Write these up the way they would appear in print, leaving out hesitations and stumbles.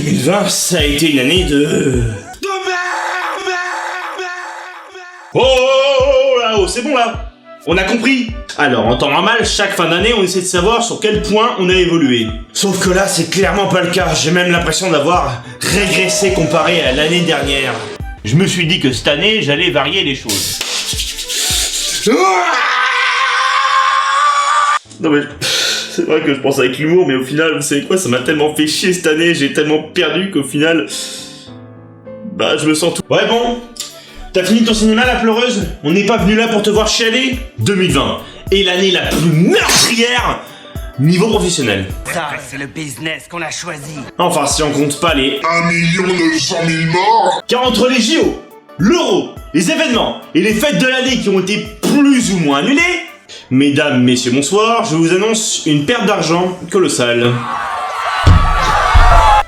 2020, ça a été une année de merde. Oh, c'est bon là. On a compris. Alors, en temps normal, chaque fin d'année, on essaie de savoir sur quel point on a évolué. Sauf que là, c'est clairement pas le cas. J'ai même l'impression d'avoir régressé comparé à l'année dernière. Je me suis dit que cette année, j'allais varier les choses. Non mais, c'est vrai que je pense avec l'humour, mais au final, vous savez quoi, ça m'a tellement fait chier cette année, j'ai tellement perdu qu'au final... Bah, je me sens tout... Ouais bon, t'as fini ton cinéma, la pleureuse? On n'est pas venu là pour te voir chialer? 2020 est l'année la plus meurtrière niveau professionnel. Ça, c'est le business qu'on a choisi. Enfin, si on compte pas les 1 900 000 morts. car entre les JO, l'Euro, les événements et les fêtes de l'année qui ont été plus ou moins annulées, mesdames, messieurs, bonsoir, je vous annonce une perte d'argent colossale.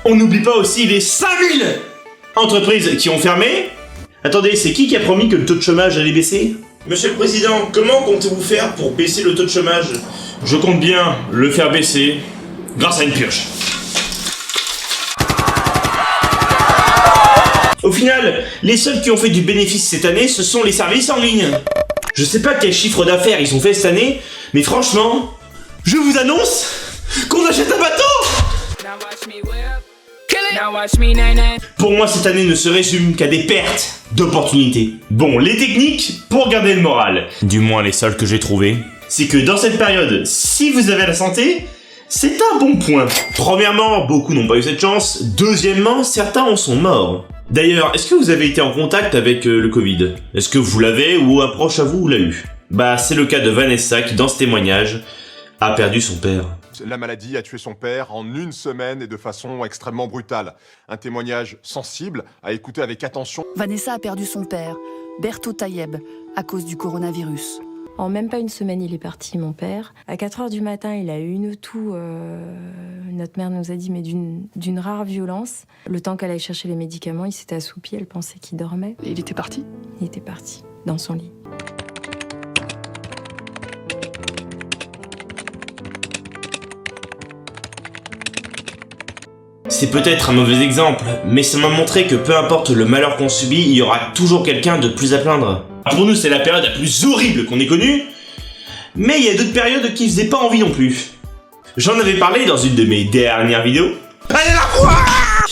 On n'oublie pas aussi les 5000 entreprises qui ont fermé. Attendez, c'est qui a promis que le taux de chômage allait baisser? Monsieur le Président, comment comptez-vous faire pour baisser le taux de chômage? Je compte bien le faire baisser grâce à une purge. Au final, les seuls qui ont fait du bénéfice cette année, ce sont les services en ligne. Je sais pas quel chiffre d'affaires ils ont fait cette année, mais franchement, je vous annonce qu'on achète un bateau! Pour moi, cette année ne se résume qu'à des pertes d'opportunités. Bon, les techniques pour garder le moral, du moins les seules que j'ai trouvées, c'est que dans cette période, si vous avez la santé, c'est un bon point. Premièrement, beaucoup n'ont pas eu cette chance. Deuxièmement, certains en sont morts. D'ailleurs, est-ce que vous avez été en contact avec le Covid? Est-ce que vous l'avez ou un proche à vous l'a eu? Bah, c'est le cas de Vanessa qui, dans ce témoignage, a perdu son père. La maladie a tué son père en 1 semaine et de façon extrêmement brutale. Un témoignage sensible à écouter avec attention. Vanessa a perdu son père, Berto Tayeb, à cause du coronavirus. En même pas une semaine, il est parti, mon père. À 4h du matin, il a eu une toux, notre mère nous a dit, mais d'une rare violence. Le temps qu'elle aille chercher les médicaments, il s'était assoupi, elle pensait qu'il dormait. Et il était parti? Il était parti, dans son lit. C'est peut-être un mauvais exemple, mais ça m'a montré que peu importe le malheur qu'on subit, il y aura toujours quelqu'un de plus à plaindre. Pour nous, c'est la période la plus horrible qu'on ait connue, mais il y a d'autres périodes qui faisaient pas envie non plus. J'en avais parlé dans une de mes dernières vidéos. Allez la foi!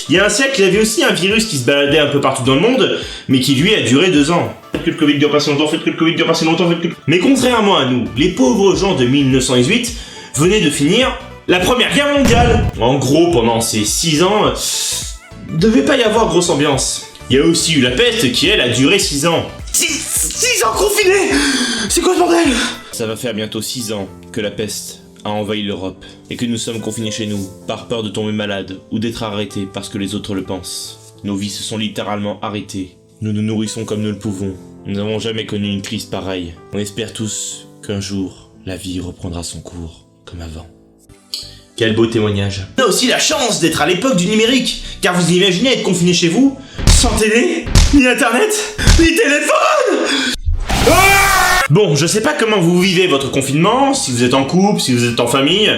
Il y a un siècle, il y avait aussi un virus qui se baladait un peu partout dans le monde, mais qui lui a duré 2 ans. Faites que le Covid dure pas si longtemps, faites que le Covid dure pas si longtemps, faites que... Mais contrairement à nous, les pauvres gens de 1918 venaient de finir la Première Guerre mondiale. En gros, pendant ces 6 ans, devait pas y avoir grosse ambiance. Il y a aussi eu la peste qui, elle, a duré 6 ans. 6 ans confinés! C'est quoi ce bordel? Ça va faire bientôt 6 ans que la peste a envahi l'Europe et que nous sommes confinés chez nous par peur de tomber malade ou d'être arrêtés parce que les autres le pensent. Nos vies se sont littéralement arrêtées. Nous nous nourrissons comme nous le pouvons. Nous n'avons jamais connu une crise pareille. On espère tous qu'un jour, la vie reprendra son cours comme avant. Quel beau témoignage. On a aussi la chance d'être à l'époque du numérique, car vous imaginez être confiné chez vous, sans télé, ni internet, ni téléphone. Bon, je sais pas comment vous vivez votre confinement, si vous êtes en couple, si vous êtes en famille,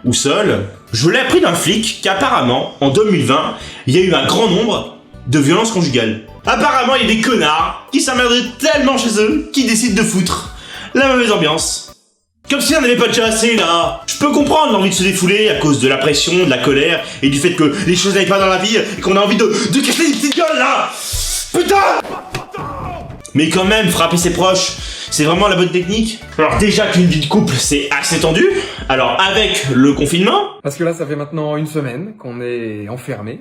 ou seul. Je l'ai appris d'un flic qu'apparemment, en 2020, il y a eu un grand nombre de violences conjugales. Apparemment, il y a des connards qui s'emmerdent tellement chez eux, qui décident de foutre la mauvaise ambiance. Comme si on n'avait pas déjà assez, là. Je peux comprendre l'envie de se défouler à cause de la pression, de la colère, et du fait que les choses n'aillent pas dans la vie, et qu'on a envie de casser des petites gueules, là. Putain! Mais quand même, frapper ses proches, c'est vraiment la bonne technique. Alors déjà qu'une vie de couple, c'est assez tendu, alors avec le confinement... Parce que là, ça fait maintenant 1 semaine qu'on est enfermés,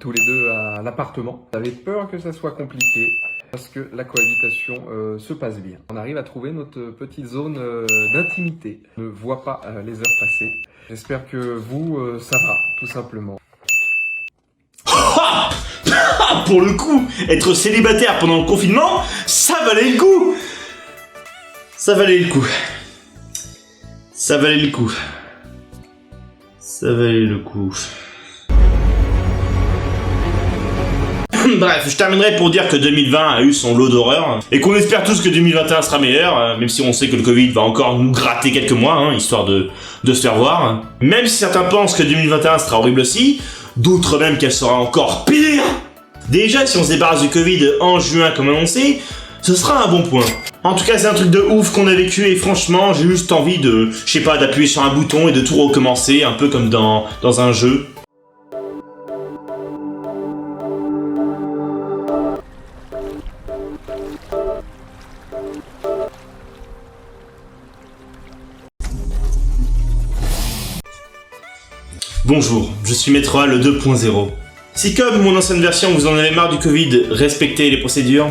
tous les deux à l'appartement. J'avais peur que ça soit compliqué, parce que la cohabitation se passe bien. On arrive à trouver notre petite zone d'intimité. Je ne vois pas les heures passer. J'espère que vous, ça va, tout simplement. Pour le coup, être célibataire pendant le confinement, ça valait le coup. Ça valait le coup. Ça valait le coup. Ça valait le coup. Bref, je terminerai pour dire que 2020 a eu son lot d'horreur et qu'on espère tous que 2021 sera meilleur, même si on sait que le Covid va encore nous gratter quelques mois, histoire de se faire voir. Même si certains pensent que 2021 sera horrible aussi, d'autres même qu'elle sera encore pire. Déjà, si on se débarrasse du Covid en juin comme annoncé, ce sera un bon point. En tout cas, c'est un truc de ouf qu'on a vécu et franchement, j'ai juste envie de, je sais pas, d'appuyer sur un bouton et de tout recommencer, un peu comme dans un jeu. Bonjour, je suis Maître A, le 2.0. Si comme mon ancienne version vous en avez marre du Covid, respectez les procédures.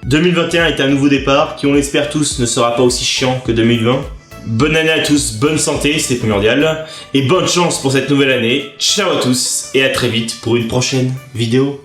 2021 est un nouveau départ qui, on l'espère tous, ne sera pas aussi chiant que 2020. Bonne année à tous, bonne santé, c'est primordial. Et bonne chance pour cette nouvelle année. Ciao à tous et à très vite pour une prochaine vidéo.